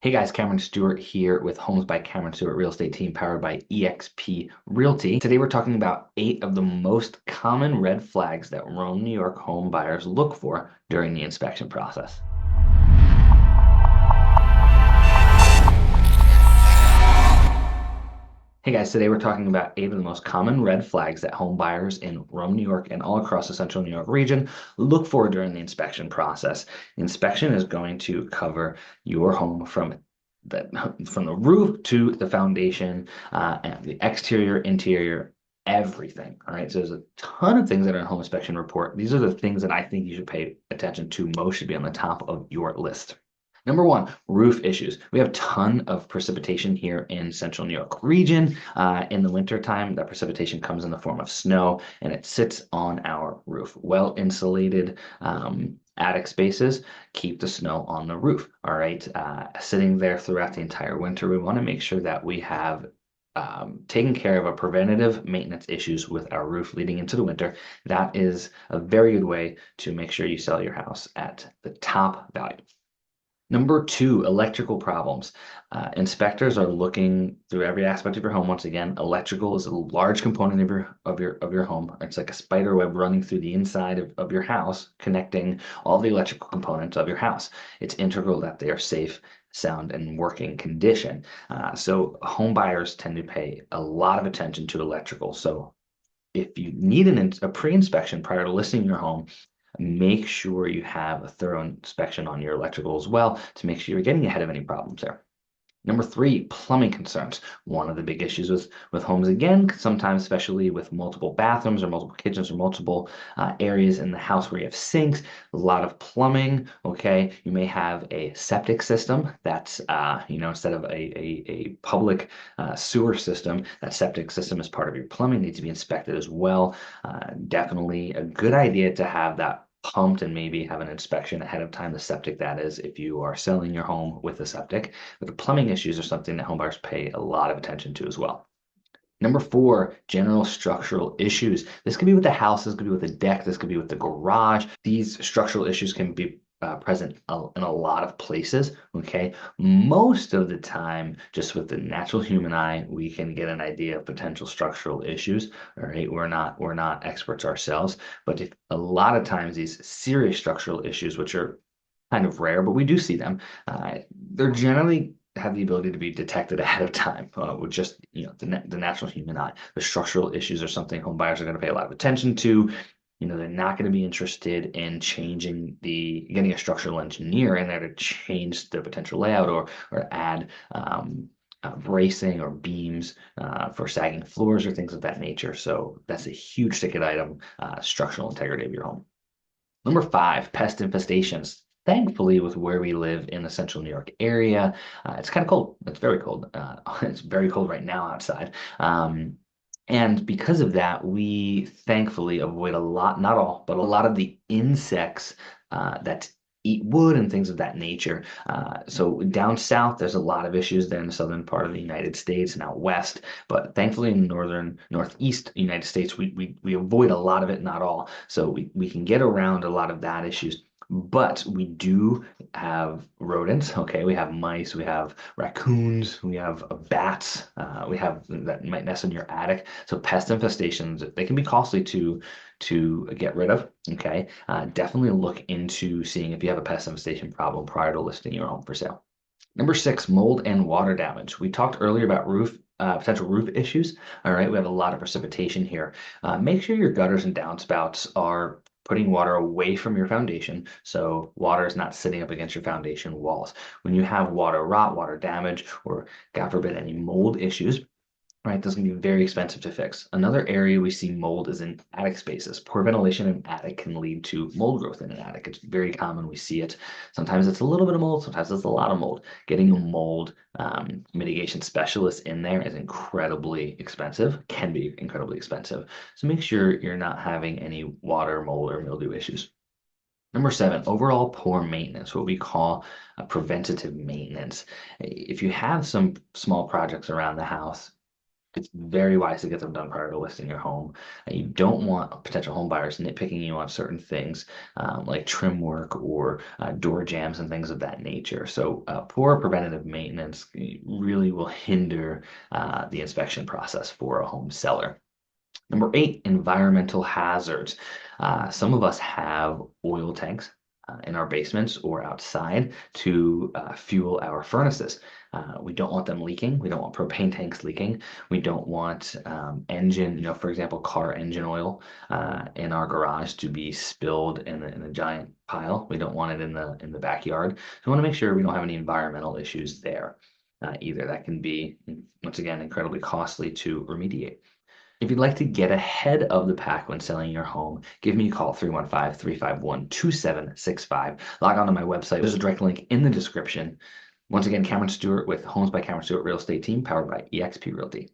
Hey guys, Cameron Stewart here with Homes by Cameron Stewart Real Estate Team powered by eXp Realty. Today we're talking about 8 of the most common red flags that Rome, New York home buyers look for during the inspection process. Hey guys, today we're talking about 8 of the most common red flags that home buyers in Rome, New York, and all across the central New York region look for during the inspection process. The inspection is going to cover your home from the roof to the foundation, and the exterior, interior, everything. All right. So there's a ton of things that are in home inspection report. These are the things that I think you should pay attention to most, should be on the top of your list. Number one, roof issues. We have a ton of precipitation here in central New York region. In the wintertime, that precipitation comes in the form of snow and it sits on our roof. Well insulated attic spaces keep the snow on the roof. All right. Sitting there throughout the entire winter, we want to make sure that we have taken care of a preventative maintenance issues with our roof leading into the winter. That is a very good way to make sure you sell your house at the top value. Number two, electrical problems. Inspectors are looking through every aspect of your home. Once again, electrical is a large component of your home. It's like a spider web running through the inside of your house, connecting all the electrical components of your house. It's integral that they are safe, sound, and working condition. So home buyers tend to pay a lot of attention to electrical. So if you need a pre-inspection prior to listing your home, make sure you have a thorough inspection on your electrical as well to make sure you're getting ahead of any problems there. Number three, plumbing concerns. One of the big issues with homes, again, sometimes especially with multiple bathrooms or multiple kitchens or multiple areas in the house where you have sinks, a lot of plumbing. Okay, you may have a septic system that's instead of a public sewer system, that septic system is part of your plumbing, needs to be inspected as well. Definitely a good idea to have that pumped and maybe have an inspection ahead of time, the septic that is, if you are selling your home with a septic. But the plumbing issues are something that homebuyers pay a lot of attention to as well. Number four, general structural issues. This could be with the house, this could be with the deck, this could be with the garage. These structural issues can be present in a lot of places. Okay, most of the time, just with the natural human eye, we can get an idea of potential structural issues. All right, we're not experts ourselves, but if a lot of times these serious structural issues, which are kind of rare, but we do see them, they're generally have the ability to be detected ahead of time with just the natural human eye. The structural issues are something home buyers are going to pay a lot of attention to. They're not going to be interested in getting a structural engineer in there to change the potential layout or add bracing or beams for sagging floors or things of that nature. So that's a huge ticket item, structural integrity of your home. Number five, pest infestations. Thankfully, with where we live in the central New York area, it's kind of cold. It's very cold. It's very cold right now outside. And because of that, we thankfully avoid a lot, not all, but a lot of the insects that eat wood and things of that nature. So down south, there's a lot of issues there in the southern part of the United States and out west. But thankfully, in the northeast United States, we avoid a lot of it, not all. So we can get around a lot of that issues. But we do have rodents, okay? We have mice, we have raccoons, we have bats, we have that might nest in your attic. So pest infestations, they can be costly to get rid of, okay? Definitely look into seeing if you have a pest infestation problem prior to listing your home for sale. Number six, mold and water damage. We talked earlier about potential roof issues. All right, we have a lot of precipitation here. Make sure your gutters and downspouts are putting water away from your foundation, so water is not sitting up against your foundation walls. When you have water rot, water damage, or God forbid any mold issues, right, that's going to be very expensive to fix. Another area we see mold is in attic spaces. Poor ventilation in an attic can lead to mold growth in an attic. It's very common. We see it. Sometimes it's a little bit of mold. Sometimes it's a lot of mold. Getting a mold mitigation specialist in there is incredibly expensive, can be incredibly expensive. So make sure you're not having any water, mold, or mildew issues. Number seven, overall poor maintenance, what we call preventative maintenance. If you have some small projects around the house, It's very wise to get them done prior to listing your home. You don't want potential home buyers nitpicking you on certain things like trim work or door jambs and things of that nature. So poor preventative maintenance really will hinder the inspection process for a home seller. Number eight, environmental hazards. Some of us have oil tanks in our basements or outside to fuel our furnaces. We don't want them leaking. We don't want propane tanks leaking. We don't want engine, for example, car engine oil in our garage to be spilled in a giant pile. We don't want it in the backyard. So we want to make sure we don't have any environmental issues there either. That can be, once again, incredibly costly to remediate. If you'd like to get ahead of the pack when selling your home, give me a call 315-351-2765. Log on to my website. There's a direct link in the description. Once again, Cameron Stewart with Homes by Cameron Stewart Real Estate Team, powered by eXp Realty.